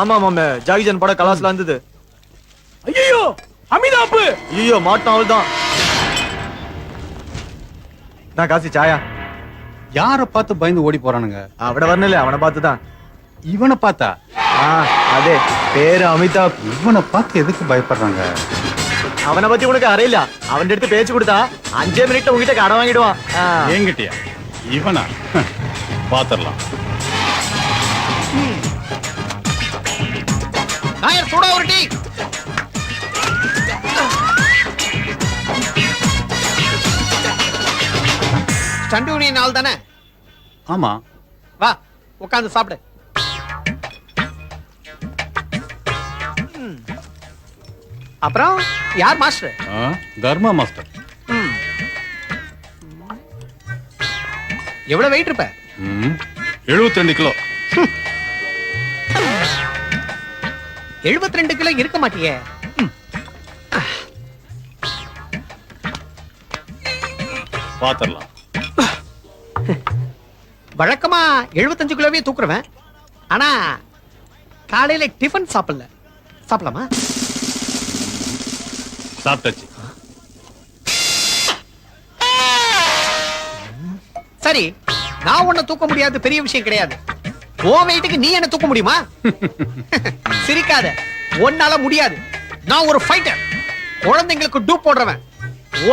ஆமா மாமே, ஜாகி ஜான் படம் கலாஸ்ல இருந்தது. ஐயோ அமிதாப், ஐயோ மாட்டான் அவள்தான். நான் காசி சாயா. யார பார்த்து பயந்து ஓடி போறானுங்க? அவட வரணும்ல, அவனை பார்த்துதான். இவனை பார்த்தா? அதே பேரு அமிதாப். இவனை பார்த்து எதுக்கு பயப்படுறாங்க? அவனை பத்தி உனக்கு அறையில. அவன் எடுத்து பேச்சு கொடுத்தா 5 மினிட்ல உங்ககிட்ட கடன் வாங்கிடுவான். என்கிட்டயா? இவனா? பாத்திரலாம். நாயர் சூடா ஒரு டீ. ஸ்டண்ட் யூனியன் ஆள் தானே? ஆமா. வா உட்காந்து சாப்பிடு. அப்புறம் யார் மாஸ்டர்? தர்மா மாஸ்டர். எவ்வளவு வெயிட் இருப்ப? 72 கிலோ. 72 கிலோ இருக்க மாட்டியே. பாத்திரலாம். வழக்கமா 75 கிலோவே தூக்குறவன். ஆனா காலையில டிஃபன் சாப்பிடல. சாப்பிடலாமா? சாப்பிட்டாச்சு. சரி, நான் உன்னை தூக்க முடியாது பெரிய விஷயம் கிடையாது. ஓ வெயிட்டுக்கு நீ என்ன தூக்க முடியுமா? சிரிக்காத, உன்னால முடியாது. நான் ஒரு ஃபைட்டர், குழந்தைங்களுக்கு டூப் போடுறவன்.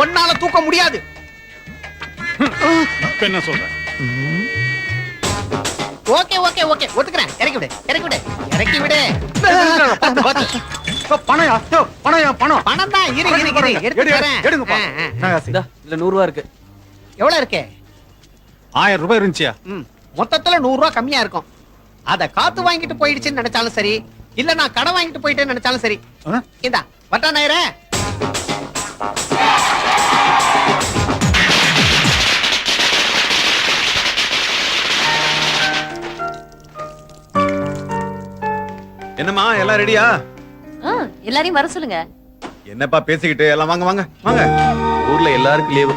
உன்னால தூக்க முடியாது. என்ன சொல்ற? ஓகே ஓகே ஓகே, ஒத்துக்கிறேன். இறக்கி விடு, இறக்கி விடு, இறக்கி விடு. பணயா? பணயா? பணம். பணம் தான். இரு இரு இரு, எடுத்து தரேன். இல்ல 100 ரூபா இருக்கு. எவ்வளவு இருக்கு? 1000 ரூபாய் இருந்துச்சியா? மொத்தத்துல 100 ரூபாய் கம்மியா இருக்கும். அத காத்து வாங்கிட்டு போயிடுச்சுன்னு நினைச்சாலும் சரி, இல்ல நான் கடன் வாங்கிட்டு போயிட்டேன்னு நினைச்சாலும் சரி. இந்தா வட்டா நாயரே. என்னம்மா எல்லாம் ரெடியா? எல்லாரையும் வர சொல்லுங்க. என்னப்பா பேசிக்கிட்டு எல்லாம் வாங்க வாங்க வாங்க. ஊர்ல எல்லாருக்கும் லீவு.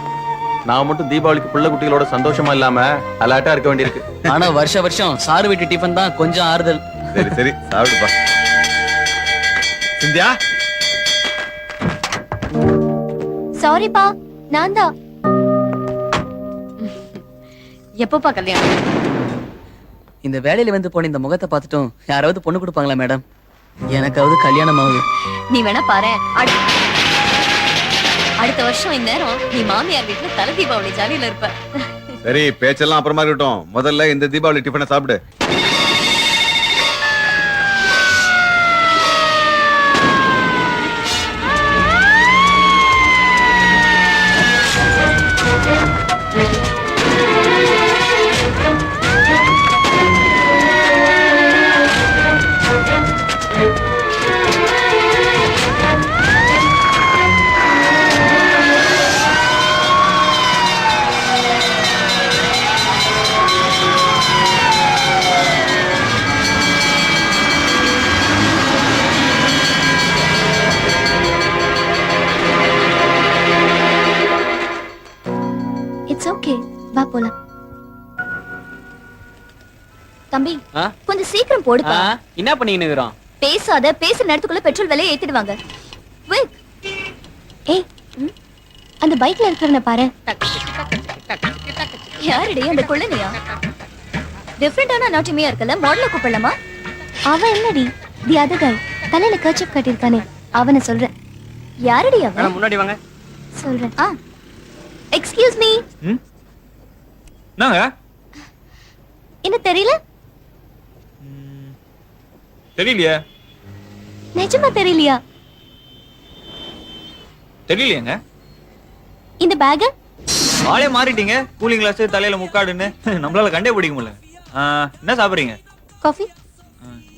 நான் மட்டும் தீபாவளிக்கு புள்ள குட்டிகளோட சந்தோஷமா இல்லாம அலாட்டா இருக்க வேண்டியிருக்கு. ஆனா வருஷம் சாரு வீட்டு டிஃபன் தான் கொஞ்சம் ஆறுதல். சரி சரி சாப்பிடுப்பா. சிந்தியா. சாரிப்பா, நான் தான். எப்பப்பா கல்யாணம்? இந்த வேலையில வந்து போன இந்த முகத்தை பார்த்துட்டும் யாராவது பொண்ணு கொடுப்பாங்களா மேடம்? எனக்காவது கல்யாணம் ஆகுது. நீ வேணா பாரு. அடுத்த வருஷம் இந்நேரம் நீ மாமியார் வீட்டுல தலை தீபாவளி ஜாலியில இருப்ப. சரி, பேச்செல்லாம் அப்புறமா இருக்கட்டும். முதல்ல இந்த தீபாவளி டிஃபனை சாப்பிடு. இட்ஸ் ஓகே, வா போலாம். தம்பி கொஞ்சம் சீக்கிரம் போடுப்பா. என்ன பண்ணிட்டு இருக்கோம்? பேசாத, பேசுற நேரத்துக்குள்ள பெட்ரோல் விலையை ஏத்திடுவாங்க. குயிக். ஏய், அந்த பைக்ல இருக்கிறவன பாரு. யாரடி அந்த குள்ளனியா? டிஃபரெண்டான அனாட்டமியா இருக்கல, மாடல கூப்பிடலாமா? அவன் என்னடி? தி அதர் கை, தலையில கர்ச்சீப் கட்டிருக்கானே, அவனை சொல்றேன். யாரடி அவன்? முன்னாடி வாங்க. சொல்றேன். Excuse me. நாங்க என்ன தெரியல? தெரியலையே. நிஜமா தெரியலையா? தெரியலையேங்க. இந்த பேக் ஆளே மாறிட்டீங்க. கூலிங் கிளாஸ், தலையில முக்காடுன்னு நம்மளால கண்டே பிடிக்க முடியல. என்ன சாப்பிடுறீங்க? காஃபி.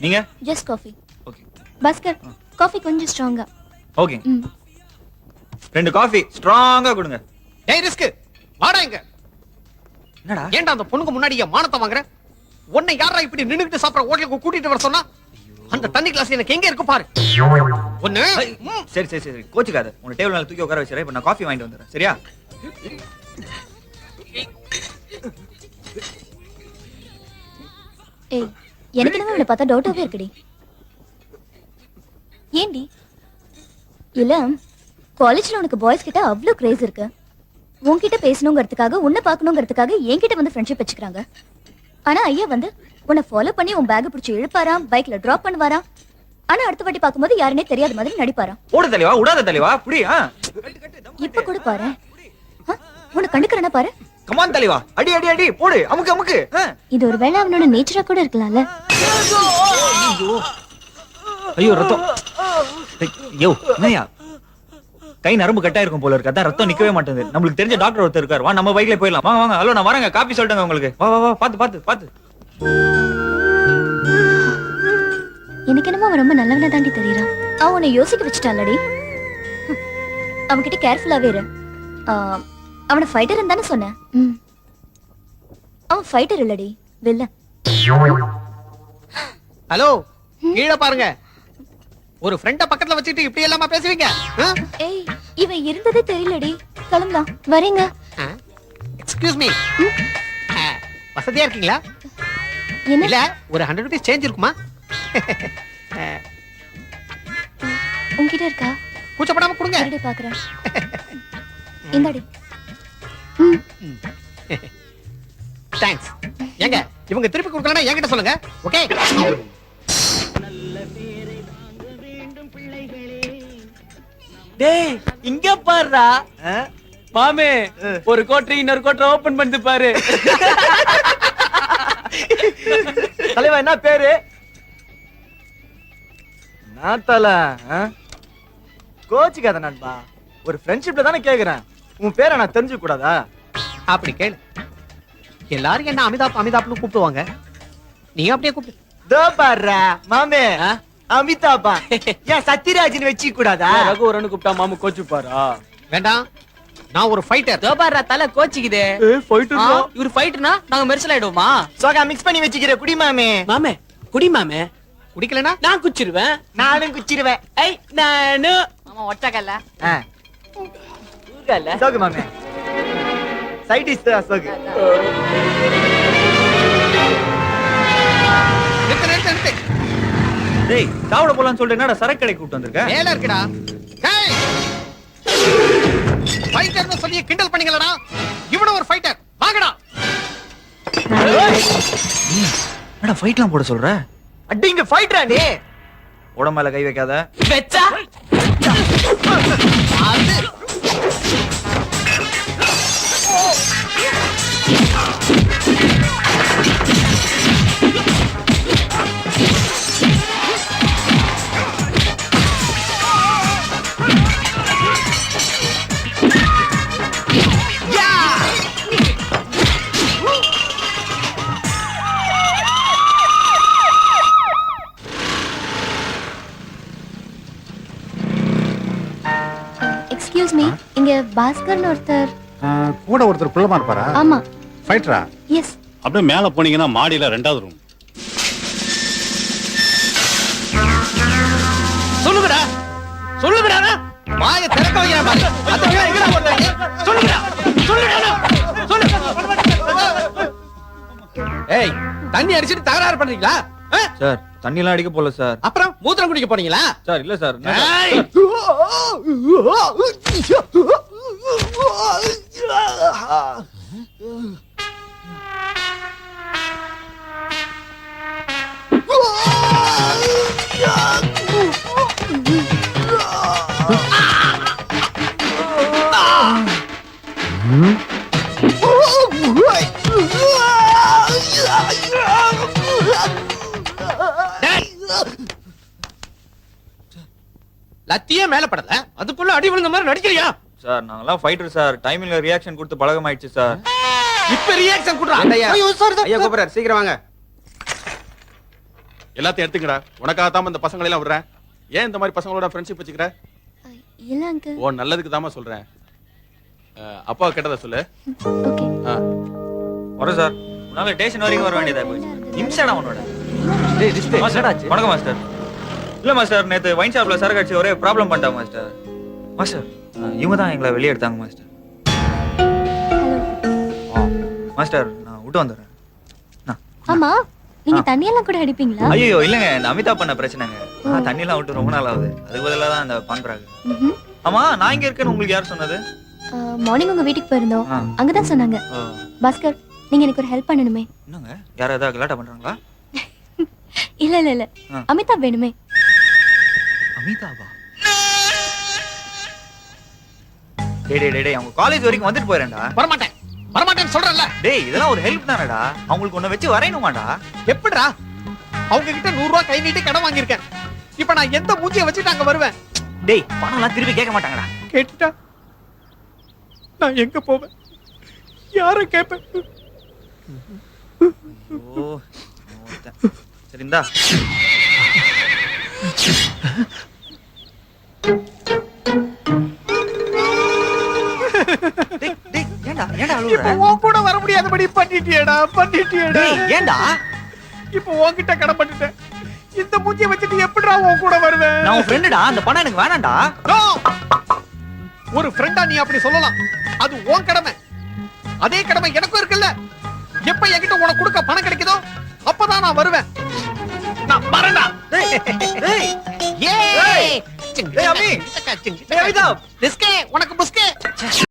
நீங்க? Just coffee. Okay. Bhaskar, coffee கொஞ்சம் ஸ்ட்ராங்கா. ஓகே. 2 காஃபி ஸ்ட்ராங்கா கொடுங்க. ஏய் ரிஸ்க், வாடா இங்க. என்னடா? ஏன்டா அந்த பொண்ணுக்கு முன்னாடி என் மானத்தை வாங்குற? உன்னை யாரா இப்படி நின்னுக்கிட்டு சாப்பிட ஹோட்டலுக்கு கூட்டிட்டு வர சொன்னா? அந்த தண்ணி கிளாஸ் எனக்கு எங்க இருக்கு பாரு. ஒண்ணு. சரி சரி சரி, கோச்சுக்காத. உங்க டேபிள் மேல தூக்கி உட்கார வச்சிரேன். இப்ப நான் காஃபி வாங்கிட்டு வந்துறேன். சரியா? ஏய், எனக்கு என்ன இவளை பார்த்தா டவுட்டாவே இருக்குடி. ஏண்டி இல்ல காலேஜ்ல உனக்கு பாய்ஸ் கிட்ட அவ்ளோ கிரேஸ் இருக்கு. உன்கிட்ட பேசணுங்கிறதுக்காக உன்னை பார்க்கணுங்கிறதுக்காக என்கிட்ட வந்து ஃப்ரெண்ட்ஷிப் வச்சுக்கிறாங்க. ஆனா ஐயா வந்து உன்னை ஃபாலோ பண்ணி உன் பேக் பிடிச்சி இழுப்பாராம், பைக்ல டிராப் பண்ணுவாராம். ஆனா அடுத்த வாட்டி பார்க்கும்போது யாருனே தெரியாத மாதிரி நடிப்பாராம். ஓடு தலைவா, விடாத தலைவா, புடி. இப்ப கூட பாரு, உன்னை கண்டுக்கிறேன்னா பாரு. கமான் தலைவா, அடி அடி அடி, போடு, அமுக்கு அமுக்கு. இது ஒரு வேளை அவனோட நேச்சரா கூட இருக்கலாம்ல. ஐயோ ரத்தம். யோ என்னையா, கை நரம்பு கட்டா இருக்கும் போல இருக்கு, அதான் ரத்தம் நிக்கவே மாட்டேங்குது. நம்மளுக்கு தெரிஞ்ச டாக்டர் ஒருத்தர் இருக்காரு, வா நம்ம பைக்ல போயிடலாம். வாங்க வாங்க. ஹலோ, நான் வரேங்க, காப்பி சொல்லிட்டேங்க உங்களுக்கு. வா வா வா, பாத்து பாத்து பாத்து. எனக்கு என்னமோ அவன் ரொம்ப நல்லவனா தாண்டி தெரியறான். அவன் உன்னை யோசிக்க வச்சுட்டான்லடி. அவன்கிட்ட கேர்ஃபுல்லாவே இரு. அவன ஃபைட்டர் தானே சொன்னேன். அவன் ஃபைட்டர் இல்லடி, வில்லன். ஹலோ, கீழே பாருங்க. ஒரு ஃப்ரெண்ட பக்கத்துல வச்சுட்டு இப்படி எல்லாமா பேசுவீங்க? ஏய், இவன் இருந்ததே தெரியலடி. கிளம்பலாம். வரீங்க? எக்ஸ்கியூஸ் மீ, வசதியா இருக்கீங்களா? என்ன? இல்ல ஒரு 100 rupees சேஞ்ச் இருக்குமா? உன்கிட்ட இருக்கா? கூச்சப்படாம கொடுங்க. மறுபடியும் பாக்குறேன். இந்தாடி. தேங்க்ஸ். ஏங்க, இவங்க திருப்பி கொடுக்கலனா என்கிட்ட சொல்லுங்க. ஓகே? டேய் இங்க பாருடா. மாமே, ஒரு கோட்டரி இன்னொரு கோட்டரை ஓபன் பண்ணி பாரு. தலைவா என்ன பேரு? நாத்தால கோச்சிக்காத நண்பா, ஒரு ஃப்ரெண்ட்ஷிப்ல தானே கேக்குறேன். உன் பேரை நான் தெரிஞ்சுக்க கூடாதா? அப்படி கேளு. எல்லாரும் என்ன அமிதாப் அமிதாப்னு கூப்பிடுவாங்க, நீ அப்படியே கூப்பிடு. தோ பாருடா மாமே, அமிதாபா ஏன் சத்யராஜன் வச்சு கூடாதா? ரகுவரன் கூப்பிட்டா மாமு கோச்சு பாரா? வேண்டாம், நான் ஒரு ஃபைட்டர். தோபாரா தலை கோச்சிக்குதே. இவரு ஃபைட்டர்னா நாங்க மெர்சல் ஆயிடுவோமா? சோகா மிக்ஸ் பண்ணி வச்சுக்கிற குடி மாமே. மாமே குடி மாமே. குடிக்கலனா நான் குச்சிருவேன். நானும் குச்சிருவேன். ஐ நானு மாமா ஒட்டக்கல்ல ஊர்கல்ல சோகு மாமே, சைட் டிஷ் தான் சோகு. நிறுத்து நிறுத்து நிறுத்து. டேய், சாப்பிட போலாம்னு சொல்லிட்டு என்னடா சரக்கு கடை கூப்பிட்டு வந்திருக்க? வேலை இருக்குடா. டேய், ஃபைட்டர்னு சொல்லி கிண்டல் பண்ணீங்களடா. இவனும் ஒரு ஃபைட்டர். வாங்கடா. என்னடா ஃபைட்லாம் போட சொல்ற? அடிங்க ஃபைட்டரா நீ? உடம்பு மேல கை வைக்காத. வெச்சா எக்ஸ்கியூஸ் மீ, இங்க பாஸ்கர்னு ஒருத்தர். கூட ஒருத்தர் குள்ளமா இருப்பாரா? ஆமா. ஃபைட்டரா? எஸ். அப்படியே மேல போனீங்கன்னா மாடியில 2வது ரூம். சொல்லுங்கடா சொல்லுங்கடா. வாயை திறக்க வைக்கிறேன் பாரு. அத்தனை எங்கடா போறாங்க? சொல்லுங்கடா சொல்லுங்கடா சொல்லு. ஏய், தண்ணி அடிச்சிட்டு தகராறு பண்றீங்களா? சார், தண்ணி எல்லாம் அடிக்க போல சார். அப்புறம் மூத்திரம் குடிக்க போறீங்களா? சார் இல்ல சார். ஏய்! லத்தியே மேல படல, அதுக்குள்ள அடி விழுந்த மாதிரி நடிக்கிறியா? சார் நாங்கெல்லாம் ஃபைட்டர் சார், டைமிங்ல ரியாக்ஷன் கொடுத்து பழகமாயிடுச்சு சார். இப்ப ரியாக்ஷன் குடுறா. ஐயோ சார், ஐயா கூப்பிடுறாரு, சீக்கிரம் வாங்க. எல்லாத்தையும் எடுத்துங்கடா. உனக்காக தான் இந்த பசங்களை எல்லாம் விடுறேன். ஏன் இந்த மாதிரி பசங்களோட ஃப்ரெண்ட்ஷிப் வச்சுக்கிற? இல்ல அங்கிள். ஓ நல்லதுக்கு தாமா சொல்றேன். அப்பா கேட்டதா சொல்லு. ஓகே. வரேன் சார். உன்னால ஸ்டேஷன் வரைக்கும் வர வேண்டியதா போச்சு. நிமிஷம் அவனோட. டேய் ரிஸ்ட் மாஸ்டர், வணக்கம் மாஸ்டர். இல்ல மாஸ்டர், நேத்து வைன் ஷாப்ல சரக்கு அடிச்சு ஒரே ப்ராப்ளம் பண்ணிட்டாங்க மாஸ்டர். மாஸ்டர், இவங்க தான் எங்களை வெளியே எடுத்தாங்க மாஸ்டர். மாஸ்டர், நான் விட்டு வந்துடுறேன். ஆமா, நீங்க தண்ணியெல்லாம் கூட அடிப்பீங்களா? ஐயோ இல்லங்க இந்த அமிதாப் பண்ண பிரச்சனைங்க தண்ணி எல்லாம் விட்டு ரொம்ப நாள் ஆகுது அதுக்கு பதிலா தான் இந்த பண்றாங்க. ம்ஹும். ஆமா நான் இங்க இருக்கேன்னு உங்களுக்கு யார் சொன்னது? மார்னிங் உங்க வீட்டுக்கு போயிருந்தோம். ஆ. அங்கதான் சொன்னாங்க. ஓ, பாஸ்கர், நீங்க எனக்கு ஒரு ஹெல்ப் பண்ணணுமே. என்னங்க யாரும் ஏதாவது கலாட்டா பண்றாங்களா? இல்ல இல்ல இல்ல, ஆ. அமிதாப் வேணுமே. அமிதாபா? டேய் டேய் டேய், டேய் அவங்க காலேஜ் வரைக்கும் வந்துட்டு போறேன்டா. வரமாட்டேன் வரமாட்டேன்னு சொல்றேன்ல. டேய் இதெல்லாம் ஒரு ஹெல்ப் தானடா, அவங்களுக்கு ஒண்ணு வச்சு வரையணுமாடா? எப்படிடா அவங்க கிட்ட 100 ரூபாய் கை நீட்டி கடன் வாங்கியிருக்கேன். இப்ப நான் எந்த மூஞ்சிய வச்சுட்டு அங்க வருவேன்? டேய் பணம் எல்லாம் திருப்பி கேட்க மாட்டாங்கடா. கேட்டுட்டா நான் எங்க போவேன்? யார கேட்பேன்? ஓ சரி இந்தா. டேய் டேய் ஏன்டா ஏன்டா இப்ப அழுவுற? உன் கூட வர முடியாதபடி பண்ணிட்டியேடா பண்ணிட்டியேடா. டேய் ஏன்டா? இப்ப உன்கிட்ட கடன் பண்ணிட்டேன். இந்த மூஞ்சிய வச்சுட்டு எப்படிடா உன் கூட வருவேன்? நான் உன் ஃப்ரெண்டுடா, அந்த பணம் எனக்கு வேணாம்டா. No! ஒரு ஃப்ரெண்டா நீ அப்படி சொல்லலாம். அது உன் கடமை. அதே கடமை எனக்கும் இருக்குல்ல. எப்ப என்கிட்ட உனக்கு கொடுக்க பணம் கிடைக்குதோ அப்பதான் நான் வருவேன். நான் வரேன்டா. டேய் டேய் ஏய் டேய் அமி. டேய் அமிதாப். பிஸ்கே உனக்கு பிஸ்கே.